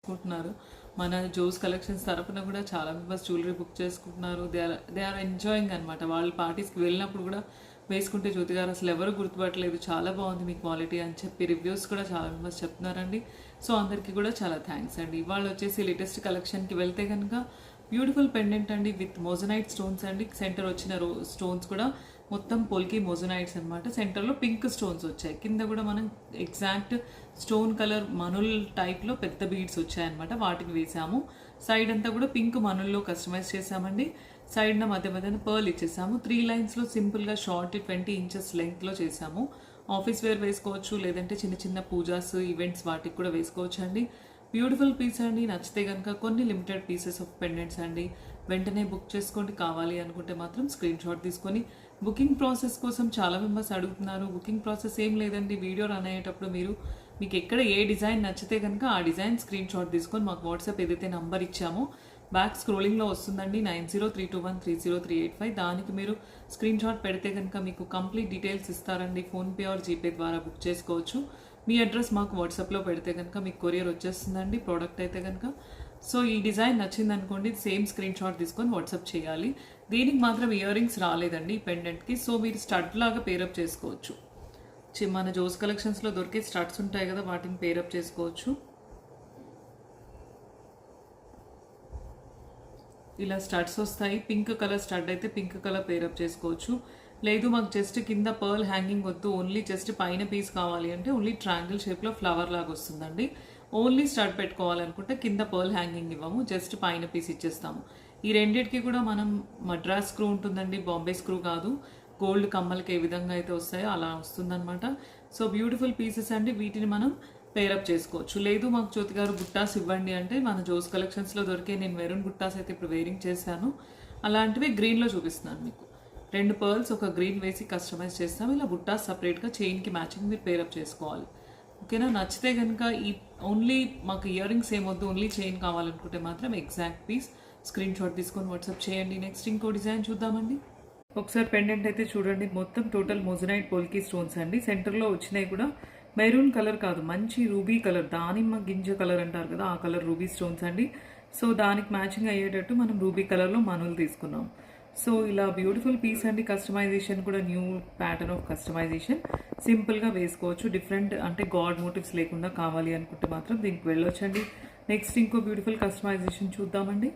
చేసుకుంటున్నారు. మన Jose collections తరపున కూడా చాలా మెంబర్స్ జ్యువెలరీ బుక్ చేసుకుంటున్నారు. దే ఆర్ ఎంజాయింగ్ అనమాట. వాళ్ళు పార్టీస్కి వెళ్ళినప్పుడు కూడా వేసుకుంటే జ్యోతి గారు అసలు ఎవరు గుర్తుపట్టలేదు, చాలా బాగుంది మీ క్వాలిటీ అని చెప్పి రివ్యూస్ కూడా చాలా మెంబర్స్ చెప్తున్నారండి. సో అందరికీ కూడా చాలా థ్యాంక్స్ అండి. ఇవాళ వచ్చేసి లేటెస్ట్ కలెక్షన్కి వెళ్తే కనుక బ్యూటిఫుల్ పెండెంట్ అండి విత్ మోజనైట్ స్టోన్స్ అండి. సెంటర్ వచ్చిన స్టోన్స్ కూడా మొత్తం పోల్కి మోజనైట్స్ అనమాట. సెంటర్లో పింక్ స్టోన్స్ వచ్చాయి. కింద కూడా మనం ఎగ్జాక్ట్ స్టోన్ కలర్ మనుల్ టైప్లో పెద్ద బీడ్స్ వచ్చాయన్నమాట. వాటికి వేసాము. సైడ్ అంతా కూడా పింక్ మనుల్లో కస్టమైజ్ చేసామండి. సైడ్న మధ్య మధ్యన పర్ల్ ఇచ్చేసాము. 3 లైన్స్లో సింపుల్గా షార్ట్ 20 ఇంచెస్ లెంగ్త్లో చేసాము. ఆఫీస్ వేర్ వేసుకోవచ్చు, లేదంటే చిన్న చిన్న పూజాస్ ఈవెంట్స్ వాటికి కూడా వేసుకోవచ్చు అండి. బ్యూటిఫుల్ పీస్ అండి. నచ్చితే కనుక కొన్ని లిమిటెడ్ పీసెస్ ఆఫ్ పెండెంట్స్ అండి. వెంటనే బుక్ చేసుకోండి. కావాలి అనుకుంటే మాత్రం స్క్రీన్ షాట్ తీసుకొని బుకింగ్ ప్రాసెస్ కోసం చాలా మెంబర్స్ అడుగుతున్నారు. బుకింగ్ ప్రాసెస్ ఏం లేదండి. వీడియో రన్ అయ్యేటప్పుడు మీకు ఎక్కడ ఏ డిజైన్ నచ్చితే కనుక ఆ డిజైన్ స్క్రీన్ షాట్ తీసుకొని మాకు వాట్సాప్ ఏదైతే నంబర్ ఇచ్చామో బ్యాక్ స్క్రోలింగ్లో వస్తుందండి 9032130385. దానికి మీరు స్క్రీన్ షాట్ పెడితే కనుక మీకు కంప్లీట్ డీటెయిల్స్ ఇస్తారండి. ఫోన్పే ఆర్ జీపే ద్వారా బుక్ చేసుకోవచ్చు. మీ అడ్రస్ మాకు వాట్సాప్లో పెడితే కనుక మీకు కొరియర్ వచ్చేస్తుందండి ప్రోడక్ట్ అయితే కనుక. సో ఈ డిజైన్ నచ్చింది అనుకోండి, సేమ్ స్క్రీన్ షాట్ తీసుకొని వాట్సాప్ చేయాలి. దీనికి మాత్రం ఇయర్ రింగ్స్ రాలేదండి ఈ పెండెంట్కి. సో మీరు స్టడ్ లాగా పేరప్ చేసుకోవచ్చు. మన జోస్ కలెక్షన్స్లో దొరికే స్టడ్స్ ఉంటాయి కదా, వాటిని పేరప్ చేసుకోవచ్చు. ఇలా స్టడ్స్ వస్తాయి. పింక్ కలర్ స్టడ్ అయితే పింక్ కలర్ పేరప్ చేసుకోవచ్చు. లేదు మాకు జస్ట్ కింద పర్ల్ హ్యాంగింగ్ వద్దు, ఓన్లీ జస్ట్ పైన పీస్ కావాలి అంటే ఓన్లీ ట్రయాంగిల్ షేప్లో ఫ్లవర్ లాగా వస్తుందండి. ఓన్లీ స్టడ్ పెట్టుకోవాలనుకుంటే కింద పర్ల్ హ్యాంగింగ్ ఇవ్వము, జస్ట్ పైన పీస్ ఇచ్చేస్తాము. ఈ రెండింటికి కూడా మనం మద్రాస్ స్క్రూ ఉంటుందండి, బాంబే స్క్రూ కాదు. గోల్డ్ కమ్మలకి ఏ విధంగా అయితే వస్తాయో అలా వస్తుందన్నమాట. సో బ్యూటిఫుల్ పీసెస్ అండి. వీటిని మనం పేరప్ చేసుకోవచ్చు. లేదు మాకు జ్యోతి గారు బుట్టాస్ ఇవ్వండి అంటే మన జోస్ కలెక్షన్స్లో దొరికే నేను మెరూన్ బుట్టాస్ అయితే ఇప్పుడు వేరింగ్ చేశాను. అలాంటివి గ్రీన్లో చూపిస్తున్నాను మీకు. 2 పర్ల్స్ ఒక గ్రీన్ వేసి కస్టమైజ్ చేస్తాము. ఇలా బుట్టాస్ సపరేట్గా చైన్కి మ్యాచింగ్ మీరు పేరప్ చేసుకోవాలి. ఓకేనా? నచ్చితే కనుక ఈ ఓన్లీ మాకు ఇయర్ రింగ్స్ ఏమొద్దు, ఓన్లీ చైన్ కావాలనుకుంటే మాత్రం ఎగ్జాక్ట్ పీస్ స్క్రీన్ షాట్ తీసుకొని వాట్సాప్ చేయండి. నెక్స్ట్ ఇంకో డిజైన్ చూద్దామండి. ఒకసారి పెండెంట్ అయితే చూడండి. మొత్తం టోటల్ మోజనైట్ పోల్కి స్టోన్స్ అండి. సెంటర్లో వచ్చినాయి కూడా మెరూన్ కలర్ కాదు, మంచి రూబీ కలర్, దానిమ్మ గింజ కలర్ అంటారు కదా, ఆ కలర్ రూబీ స్టోన్స్ అండి. సో దానికి మ్యాచింగ్ అయ్యేటట్టు మనం రూబీ కలర్లో మనులు తీసుకున్నాం. సో ఇలా బ్యూటిఫుల్ పీస్ అండి. కస్టమైజేషన్ కూడా న్యూ ప్యాటర్న్ ఆఫ్ కస్టమైజేషన్. సింపుల్గా వేసుకోవచ్చు. డిఫరెంట్ అంటే గాడ్ మోటివ్స్ లేకుండా కావాలి అనుకుంటే మాత్రం దీనికి వెళ్ళొచ్చండి. నెక్స్ట్ ఇంకో బ్యూటిఫుల్ కస్టమైజేషన్ చూద్దామండి.